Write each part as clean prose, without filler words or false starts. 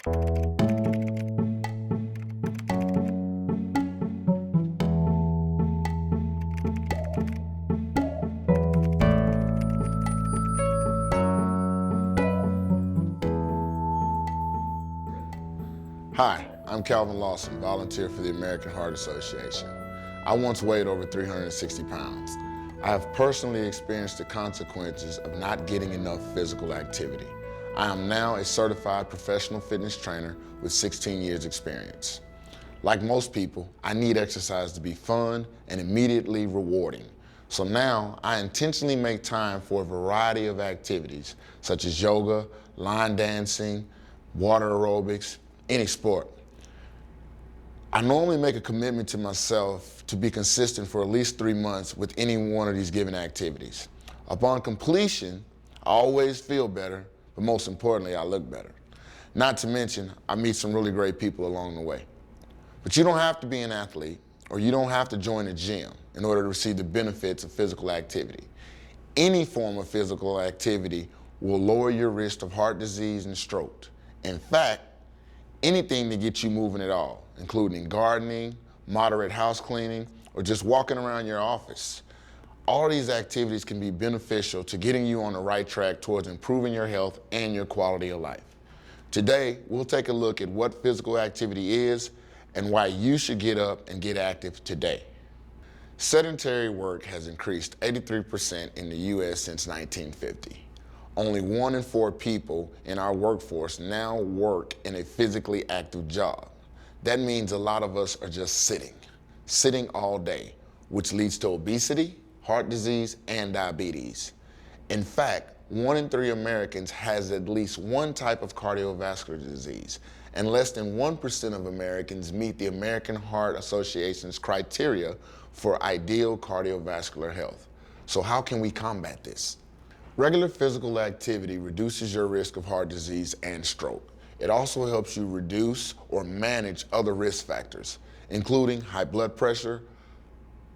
Hi, I'm Calvin Lawson, volunteer for the American Heart Association. I once weighed over 360 pounds. I have personally experienced the consequences of not getting enough physical activity. I am now a certified professional fitness trainer with 16 years experience. Like most people, I need exercise to be fun and immediately rewarding. So now I intentionally make time for a variety of activities such as yoga, line dancing, water aerobics, any sport. I normally make a commitment to myself to be consistent for at least 3 months with any one of these given activities. Upon completion, I always feel better, but most importantly, I look better. Not to mention, I meet some really great people along the way. But you don't have to be an athlete, or you don't have to join a gym in order to receive the benefits of physical activity. Any form of physical activity will lower your risk of heart disease and stroke. In fact, anything to get you moving at all, including gardening, moderate house cleaning, or just walking around your office. All these activities can be beneficial to getting you on the right track towards improving your health and your quality of life. Today, we'll take a look at what physical activity is and why you should get up and get active today. Sedentary work has increased 83% in the U.S. since 1950. Only 1 in 4 people in our workforce now work in a physically active job. That means a lot of us are just sitting all day, which leads to obesity, heart disease, and diabetes. In fact, 1 in 3 Americans has at least one type of cardiovascular disease, and less than 1% of Americans meet the American Heart Association's criteria for ideal cardiovascular health. So how can we combat this? Regular physical activity reduces your risk of heart disease and stroke. It also helps you reduce or manage other risk factors, including high blood pressure,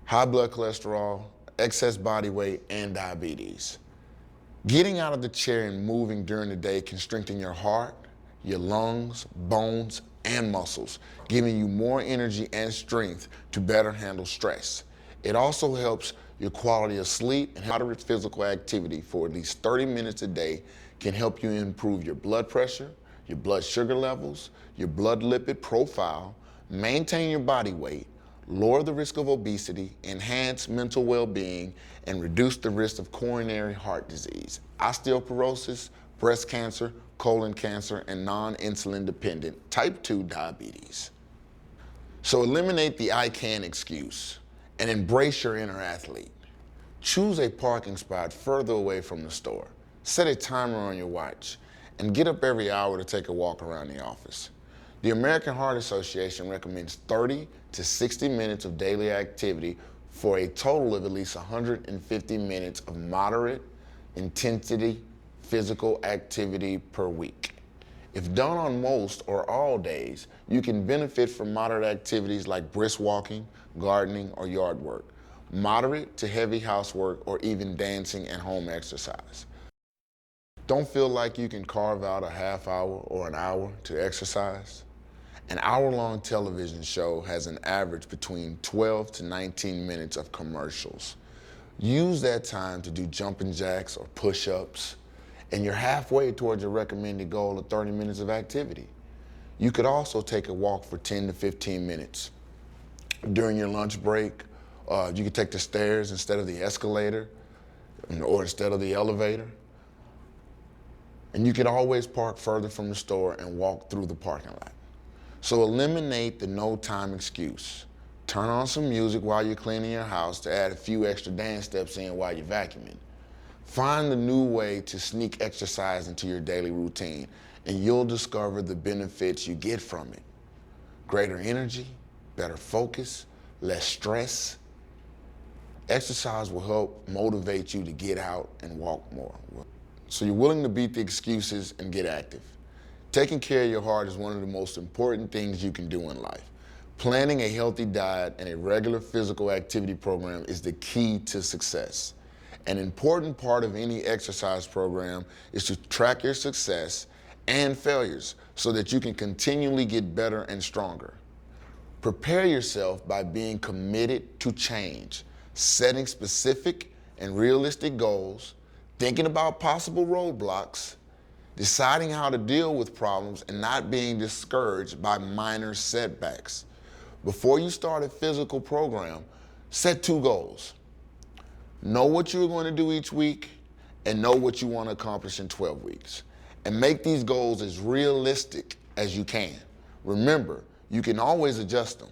high blood cholesterol, excess body weight, and diabetes. Getting out of the chair and moving during the day can strengthen your heart, your lungs, bones, and muscles, giving you more energy and strength to better handle stress. It also helps your quality of sleep, and moderate physical activity for at least 30 minutes a day can help you improve your blood pressure, your blood sugar levels, your blood lipid profile, maintain your body weight, lower the risk of obesity, enhance mental well-being, and reduce the risk of coronary heart disease, osteoporosis, breast cancer, colon cancer, and non-insulin dependent type 2 diabetes. So eliminate the "I can" excuse and embrace your inner athlete. Choose a parking spot further away from the store. Set a timer on your watch and get up every hour to take a walk around the office. The American Heart Association recommends 30 to 60 minutes of daily activity for a total of at least 150 minutes of moderate intensity physical activity per week. If done on most or all days, you can benefit from moderate activities like brisk walking, gardening, or yard work, moderate to heavy housework, or even dancing and home exercise. Don't feel like you can carve out a half hour or an hour to exercise? An hour-long television show has an average between 12 to 19 minutes of commercials. Use that time to do jumping jacks or push-ups, and you're halfway towards your recommended goal of 30 minutes of activity. You could also take a walk for 10 to 15 minutes. During your lunch break, you could take the stairs instead of the escalator or instead of the elevator. And you could always park further from the store and walk through the parking lot. So eliminate the no time excuse. Turn on some music while you're cleaning your house to add a few extra dance steps in while you're vacuuming. Find the new way to sneak exercise into your daily routine, and you'll discover the benefits you get from it. Greater energy, better focus, less stress. Exercise will help motivate you to get out and walk more. So you're willing to beat the excuses and get active. Taking care of your heart is one of the most important things you can do in life. Planning a healthy diet and a regular physical activity program is the key to success. An important part of any exercise program is to track your success and failures so that you can continually get better and stronger. Prepare yourself by being committed to change, setting specific and realistic goals, thinking about possible roadblocks, deciding how to deal with problems, and not being discouraged by minor setbacks. Before you start a physical program, set 2 goals. Know what you're going to do each week and know what you want to accomplish in 12 weeks. And make these goals as realistic as you can. Remember, you can always adjust them.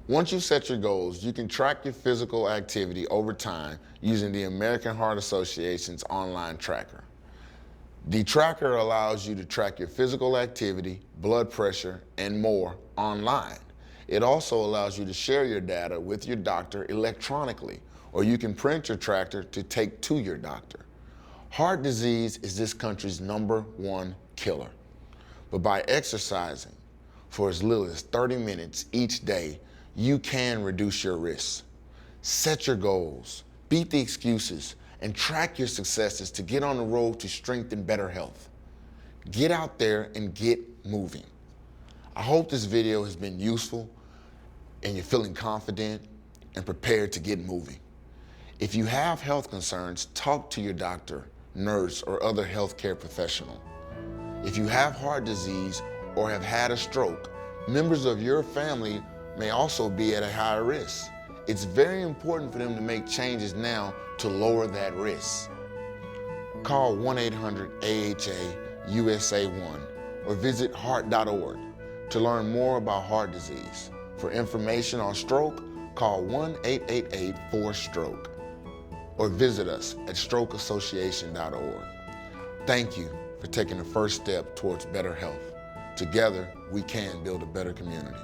Once you set your goals, you can track your physical activity over time using the American Heart Association's online tracker. The tracker allows you to track your physical activity, blood pressure, and more online. It also allows you to share your data with your doctor electronically, or you can print your tracker to take to your doctor. Heart disease is this country's #1 killer. But by exercising for as little as 30 minutes each day, you can reduce your risks. Set your goals, beat the excuses, and track your successes to get on the road to strength and better health. Get out there and get moving. I hope this video has been useful and you're feeling confident and prepared to get moving. If you have health concerns, talk to your doctor, nurse, or other healthcare professional. If you have heart disease or have had a stroke, members of your family may also be at a higher risk. It's very important for them to make changes now to lower that risk. Call 1-800-AHA-USA1 or visit heart.org to learn more about heart disease. For information on stroke, call 1-888-4STROKE or visit us at strokeassociation.org. Thank you for taking the first step towards better health. Together, we can build a better community.